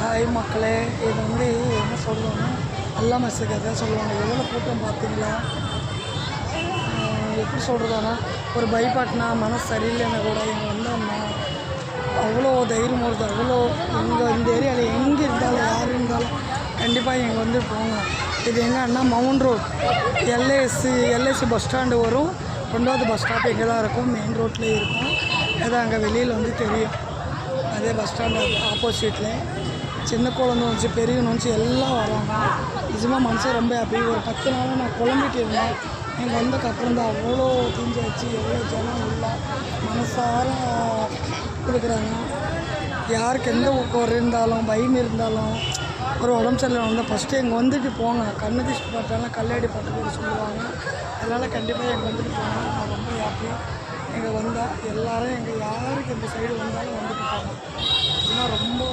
Hi மக்களே, இது வந்து என்ன சொல்லுவாங்க, அல்லா மெஸ்ஸுக்கு எதாவது சொல்லுவாங்க. எவ்வளோ கூட்டம் பார்த்தீங்களா? எப்படி சொல்கிறதானா, ஒரு பைபாட்னா மனசு சரியில்லைன்னா கூட இங்கே வந்தோம்னா அவ்வளோ தைரியம் வருது. அவ்வளோ இந்த ஏரியாவில் எங்கே இருந்தாலும் யார் இருந்தாலும் கண்டிப்பாக இங்கே வந்து போங்க. இது எங்கன்னா mount road LIC bus stand வரும். 2வது பஸ் ஸ்டாப் இங்கே தான் இருக்கும், மெயின் ரோட்லேயே இருக்கும். அதான் அங்கே வெளியில் வந்து தெரியும். அதே பஸ் ஸ்டாண்டு ஆப்போசிட்டில் சின்ன குழந்தை வந்துச்சு, பெரியவங்க வந்துச்சு, எல்லாம் வராங்க. நிஜமாக மனசு ரொம்ப ஹாப்பி. ஒரு 10 நாளாக நான் குழம்பிட்டு இருந்தேன். இங்கே வந்ததுக்கப்புறம் தான் அவ்வளோ தீஞ்சாச்சு. எவ்வளோ ஜனம் இல்லை மனசார கொடுக்குறாங்க. யாருக்கு எந்த ஒரு இருந்தாலும் பயம் இருந்தாலும் ஒரு உடம்பு சரியில்லை வந்தால் ஃபஸ்ட்டு இங்கே வந்துட்டு போங்க. கண்ணு திஷ்டி பட்டாலும் கல்லடி பட்டு கூட சொல்லுவாங்க. அதனால் கண்டிப்பாக இங்கே வந்துட்டு போங்க. நான் ரொம்ப ஹாப்பியாக இங்கே வந்தால் எல்லோரும் எங்கள் யாருக்கு இந்த சைடு வந்தாலும் வந்துட்டு போங்க. ஏன்னா ரொம்ப